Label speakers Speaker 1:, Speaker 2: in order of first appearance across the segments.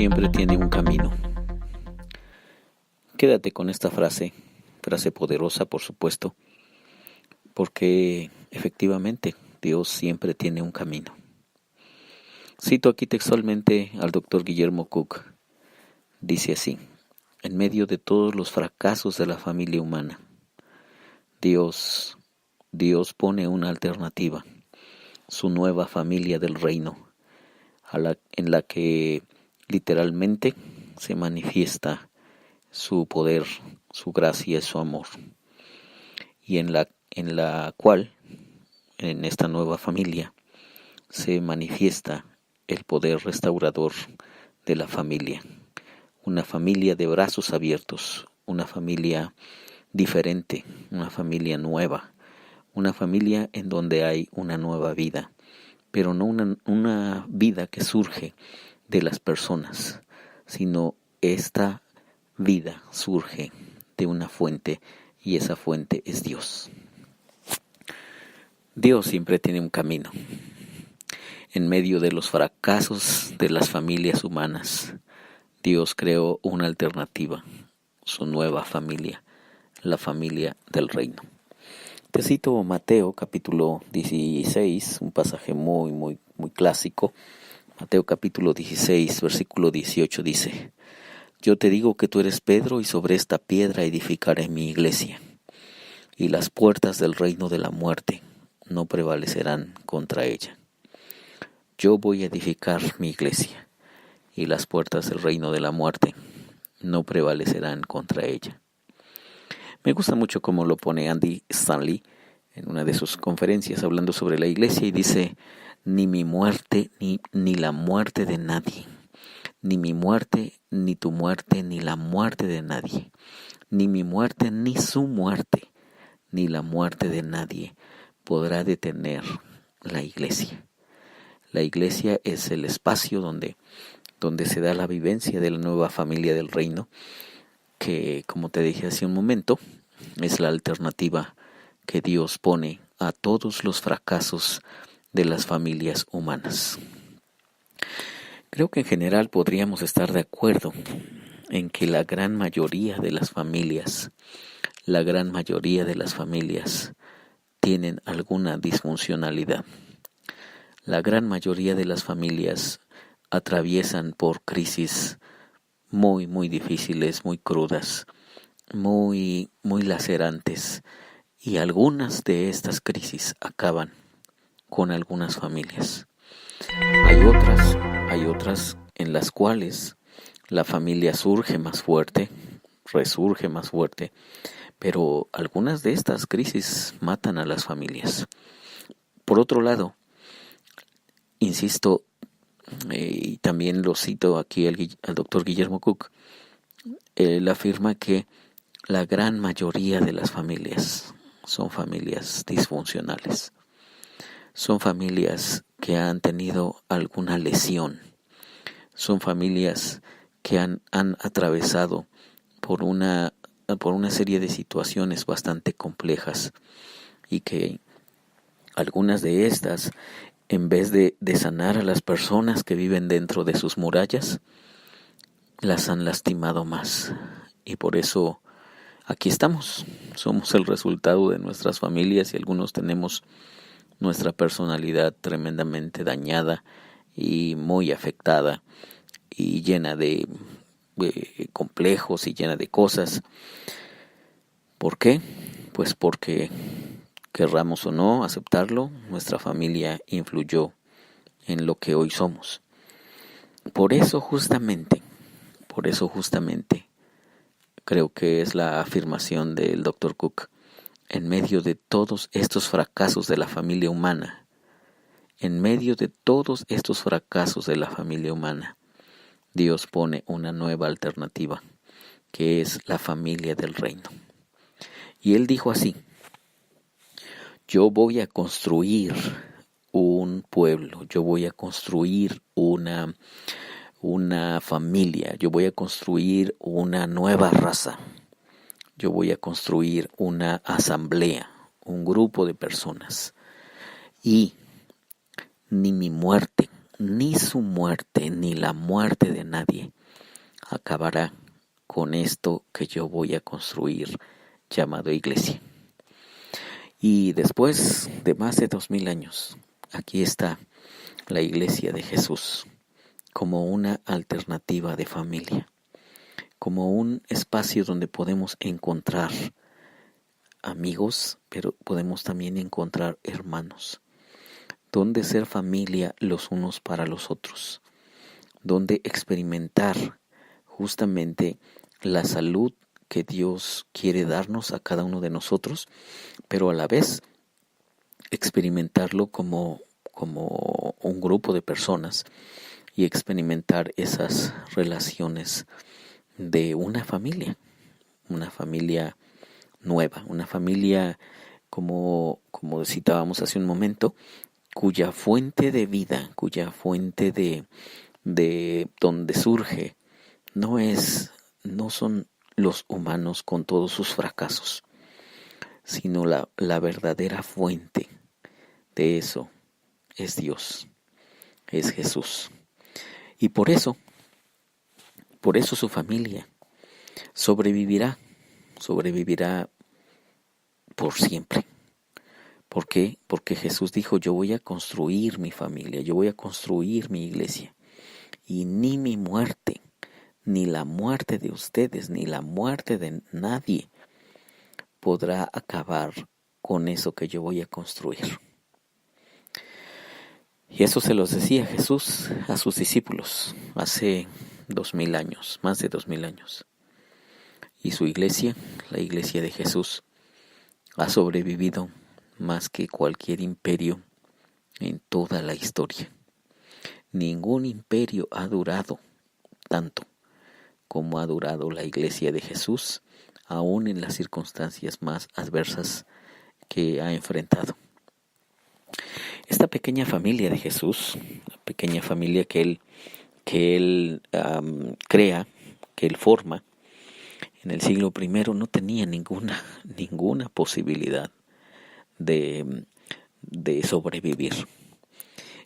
Speaker 1: siempre tiene un camino. Quédate con esta frase poderosa, por supuesto, porque efectivamente Dios siempre tiene un camino. Cito aquí textualmente al Dr. Guillermo Cook. Dice así: en medio de todos los fracasos de la familia humana, Dios pone una alternativa, su nueva familia del reino, en la que literalmente se manifiesta su poder, su gracia y su amor, y en la cual, en esta nueva familia, se manifiesta el poder restaurador de la familia, una familia de brazos abiertos, una familia diferente, una familia nueva, una familia en donde hay una nueva vida, pero no una vida que surge de las personas, sino esta vida surge de una fuente, y esa fuente es Dios. Dios siempre tiene un camino. En medio de los fracasos de las familias humanas, Dios creó una alternativa, su nueva familia, la familia del reino. Te cito Mateo capítulo 16, un pasaje muy clásico. Mateo capítulo 16, versículo 18 dice: yo te digo que tú eres Pedro, y sobre esta piedra edificaré mi iglesia, y las puertas del reino de la muerte no prevalecerán contra ella. Yo voy a edificar mi iglesia, y las puertas del reino de la muerte no prevalecerán contra ella. Me gusta mucho cómo lo pone Andy Stanley en una de sus conferencias hablando sobre la iglesia, y dice: ni mi muerte ni la muerte de nadie, ni mi muerte, ni tu muerte, ni la muerte de nadie, ni mi muerte, ni su muerte, ni la muerte de nadie podrá detener la iglesia. La iglesia es el espacio donde se da la vivencia de la nueva familia del reino, que, como te dije hace un momento, es la alternativa que Dios pone a todos los fracasos de las familias humanas. Creo que en general podríamos estar de acuerdo en que la gran mayoría de las familias tienen alguna disfuncionalidad. La gran mayoría de las familias atraviesan por crisis muy difíciles, muy crudas, muy lacerantes, y algunas de estas crisis acaban con algunas familias. Hay otras en las cuales la familia surge más fuerte, resurge más fuerte, pero algunas de estas crisis matan a las familias. Por otro lado, insisto, y también lo cito aquí al doctor Guillermo Cook, él afirma que la gran mayoría de las familias son familias disfuncionales. Son familias que han tenido alguna lesión. Son familias que han atravesado por una serie de situaciones bastante complejas, y que algunas de estas, en vez de sanar a las personas que viven dentro de sus murallas, las han lastimado más. Y por eso aquí estamos. Somos el resultado de nuestras familias, y algunos tenemos nuestra personalidad tremendamente dañada y muy afectada, y llena de complejos y llena de cosas. ¿Por qué? Pues porque, querramos o no aceptarlo, nuestra familia influyó en lo que hoy somos. Por eso justamente, creo que es la afirmación del Dr. Cook: en medio de todos estos fracasos de la familia humana, Dios pone una nueva alternativa, que es la familia del reino. Y él dijo así: yo voy a construir un pueblo, yo voy a construir una familia, yo voy a construir una nueva raza, yo voy a construir una asamblea, un grupo de personas, y ni mi muerte, ni su muerte, ni la muerte de nadie acabará con esto que yo voy a construir llamado iglesia. Y después de más de 2000 años, aquí está la iglesia de Jesús como una alternativa de familia, como un espacio donde podemos encontrar amigos, pero podemos también encontrar hermanos, donde ser familia los unos para los otros, donde experimentar justamente la salud que Dios quiere darnos a cada uno de nosotros, pero a la vez experimentarlo como un grupo de personas y experimentar esas relaciones de una familia nueva, una familia como citábamos hace un momento, cuya fuente de vida, cuya fuente de donde surge no son los humanos con todos sus fracasos, sino la verdadera fuente de eso es Dios, es Jesús. Y por eso su familia sobrevivirá por siempre. ¿Por qué? Porque Jesús dijo, yo voy a construir mi familia, yo voy a construir mi iglesia. Y ni mi muerte, ni la muerte de ustedes, ni la muerte de nadie podrá acabar con eso que yo voy a construir. Y eso se los decía Jesús a sus discípulos hace 2000 años, más de 2000 años. Y su iglesia, la iglesia de Jesús, ha sobrevivido más que cualquier imperio en toda la historia. Ningún imperio ha durado tanto como ha durado la iglesia de Jesús, aún en las circunstancias más adversas que ha enfrentado. Esta pequeña familia de Jesús, la pequeña familia que él crea, que él forma, en el siglo I no tenía ninguna posibilidad de sobrevivir.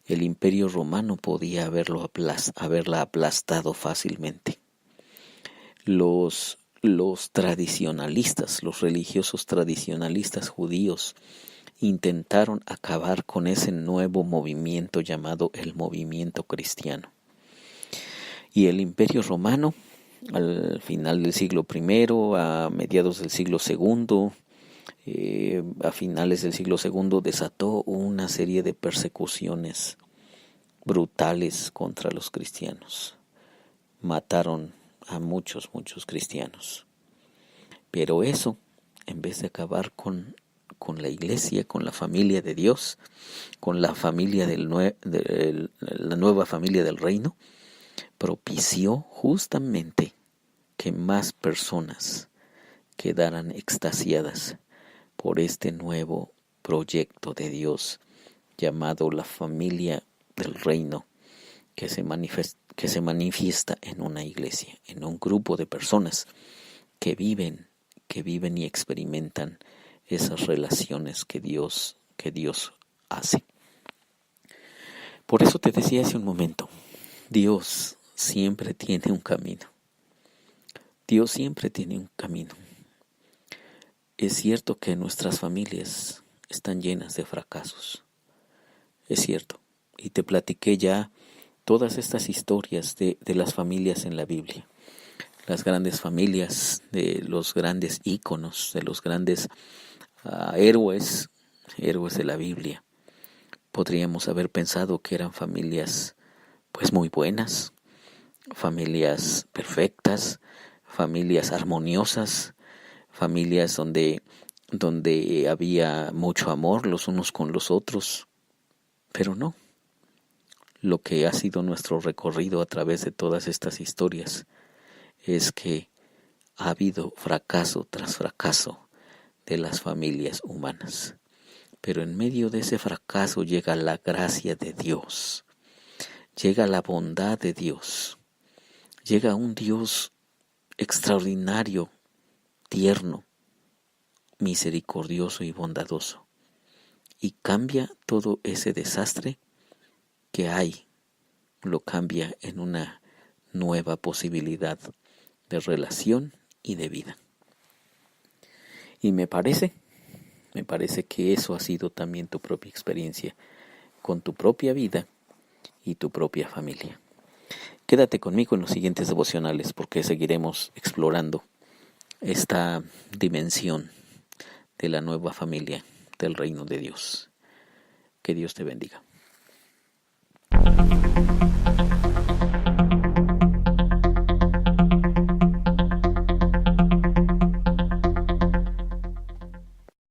Speaker 1: El Imperio Romano podía haberla aplastado fácilmente. Los tradicionalistas, los religiosos tradicionalistas judíos, intentaron acabar con ese nuevo movimiento llamado el movimiento cristiano. Y el Imperio Romano, al final del siglo I, a mediados del siglo II, a finales del siglo II, desató una serie de persecuciones brutales contra los cristianos. Mataron a muchos cristianos. Pero eso, en vez de acabar con la iglesia, con la familia de Dios, con la familia la nueva familia del reino, propició justamente que más personas quedaran extasiadas por este nuevo proyecto de Dios llamado la familia del reino, que se manifiesta en una iglesia, en un grupo de personas que viven y experimentan esas relaciones que Dios hace. Por eso te decía hace un momento, Dios siempre tiene un camino. Dios siempre tiene un camino. Es cierto que nuestras familias están llenas de fracasos. Es cierto. Y te platiqué ya todas estas historias de las familias en la Biblia. Las grandes familias, de los grandes íconos, de los grandes héroes de la Biblia. Podríamos haber pensado que eran familias pues muy buenas, familias perfectas, familias armoniosas, familias donde había mucho amor los unos con los otros, pero no. Lo que ha sido nuestro recorrido a través de todas estas historias es que ha habido fracaso tras fracaso de las familias humanas. Pero en medio de ese fracaso llega la gracia de Dios, llega la bondad de Dios, llega un Dios extraordinario, tierno, misericordioso y bondadoso, y cambia todo ese desastre que hay lo cambia en una nueva posibilidad de relación y de vida. Y me parece que eso ha sido también tu propia experiencia con tu propia vida y tu propia familia. Quédate conmigo en los siguientes devocionales porque seguiremos explorando esta dimensión de la nueva familia del reino de Dios. Que Dios te bendiga.